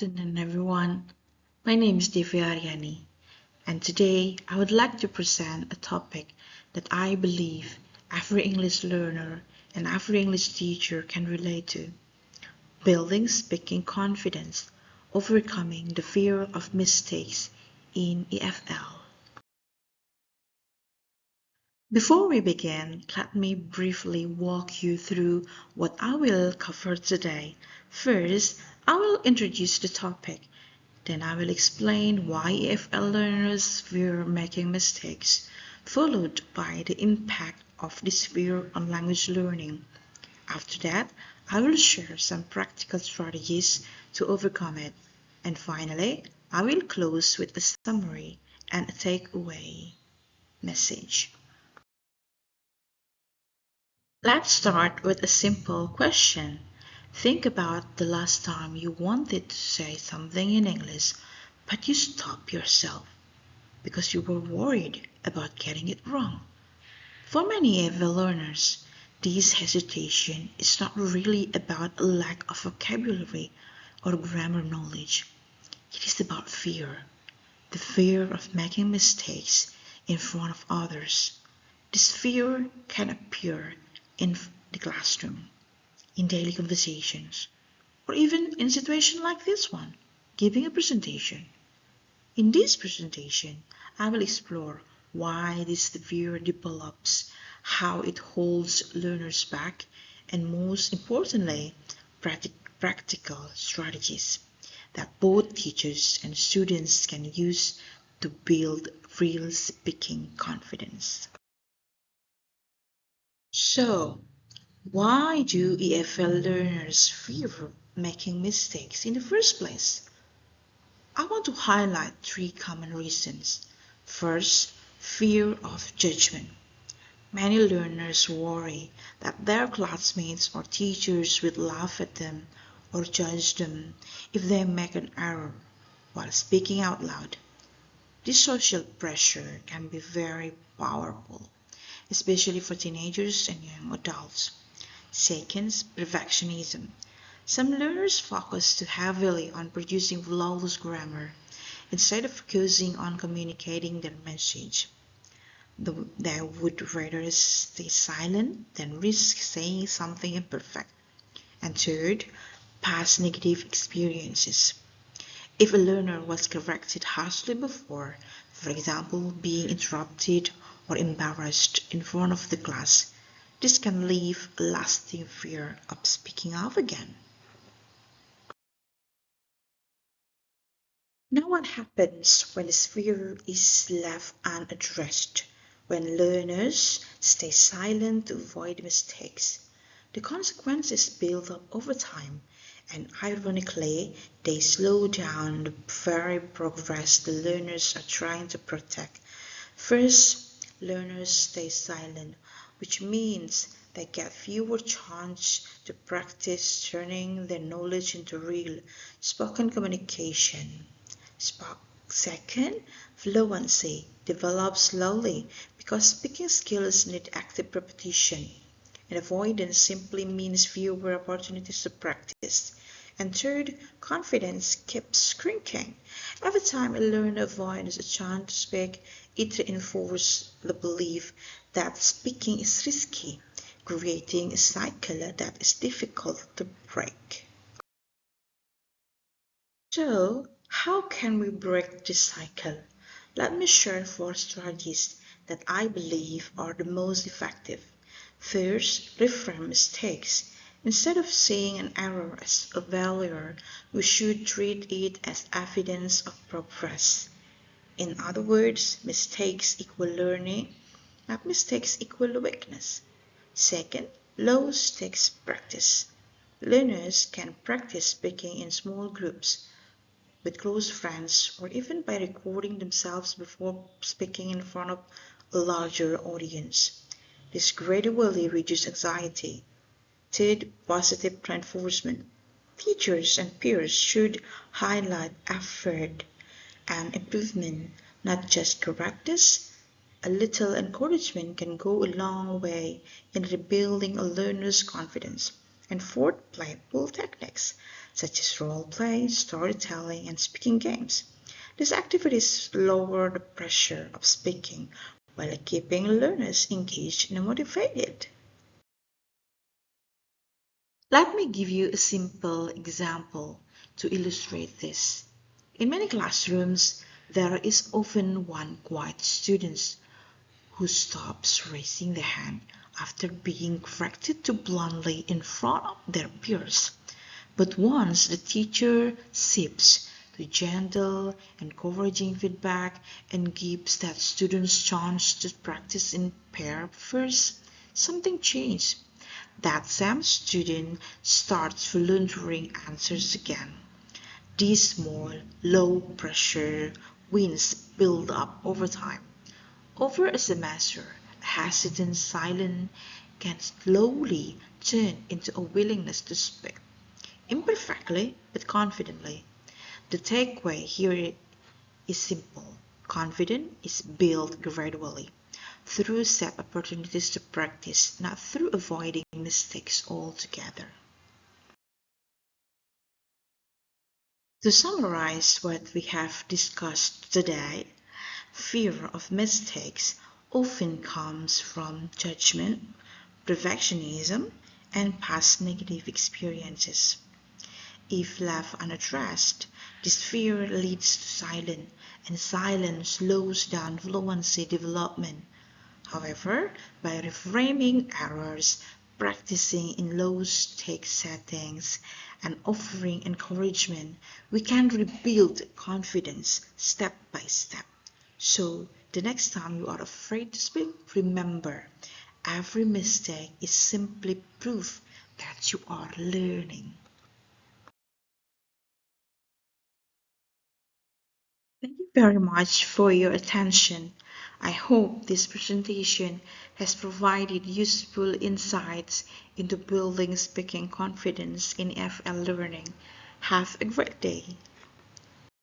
afternoon, everyone. My name is Ariani, and today I would like to present a topic that I believe every English learner and every English teacher can relate to: building speaking confidence, overcoming the fear of mistakes in EFL. Before we begin, let me briefly walk you through what I will cover today. First, I will introduce the topic. Then I will explain why EFL learners fear making mistakes, followed by the impact of this fear on language learning. After that, I will share some practical strategies to overcome it. And finally, I will close with a summary and a takeaway message. Let's start with a simple question. Think about the last time you wanted to say something in English, but you stopped yourself because you were worried about getting it wrong. For many EFL learners, this hesitation is not really about a lack of vocabulary or grammar knowledge. It is about fear, the fear of making mistakes in front of others. This fear can appear in the classroom, in daily conversations, or even in situations like this one, giving a presentation. In this presentation, I will explore why this fear develops, how it holds learners back, and most importantly, practical strategies that both teachers and students can use to build real speaking confidence. So, why do EFL learners fear making mistakes in the first place? I want to highlight three common reasons. First, fear of judgment. Many learners worry that their classmates or teachers will laugh at them or judge them if they make an error while speaking out loud. This social pressure can be very powerful, especially for teenagers and young adults. Second, perfectionism. Some learners focus too heavily on producing flawless grammar instead of focusing on communicating their message. They would rather stay silent than risk saying something imperfect. And third, past negative experiences. If a learner was corrected harshly before, for example, being interrupted or embarrassed in front of the class, this can leave a lasting fear of speaking up again. Now, what happens when this fear is left unaddressed? When learners stay silent to avoid mistakes, the consequences build up over time, and ironically, they slow down the very progress the learners are trying to protect. First, learners stay silent, which means they get fewer chances to practice turning their knowledge into real spoken communication. Second, fluency develops slowly because speaking skills need active repetition, and avoidance simply means fewer opportunities to practice. And third, confidence keeps shrinking. Every time a learner avoids a chance to speak, it reinforces the belief that speaking is risky, creating a cycle that is difficult to break. So, how can we break this cycle? Let me share four strategies that I believe are the most effective. First, reframe mistakes. Instead of seeing an error as a failure, we should treat it as evidence of progress. In other words, mistakes equal learning, not mistakes equal weakness. Second, low stakes practice. Learners can practice speaking in small groups with close friends or even by recording themselves before speaking in front of a larger audience. This gradually reduces anxiety. Third, positive reinforcement. Teachers and peers should highlight effort and improvement, not just correctness. A little encouragement can go a long way in rebuilding a learner's confidence. And fourth, playful techniques such as role play, storytelling, and speaking games. These activities lower the pressure of speaking while keeping learners engaged and motivated. Let me give you a simple example to illustrate this. In many classrooms, there is often one quiet student who stops raising their hand after being corrected too bluntly in front of their peers. But once the teacher shifts to gentle, encouraging feedback and gives that student's chance to practice in pair first, something changes. That same student starts volunteering answers again. These small, low-pressure wins build up over time. Over a semester, a hesitant silence can slowly turn into a willingness to speak, imperfectly but confidently. The takeaway here is simple. Confidence is built gradually through set opportunities to practice, not through avoiding mistakes altogether. To summarize what we have discussed today, fear of mistakes often comes from judgment, perfectionism, and past negative experiences. If left unaddressed, this fear leads to silence, and silence slows down fluency development. However, by reframing errors, practicing in low-stake settings, and offering encouragement, we can rebuild confidence step by step. So, the next time you are afraid to speak, remember, every mistake is simply proof that you are learning. Thank you very much for your attention. I hope this presentation has provided useful insights into building speaking confidence in FL learning. Have a great day.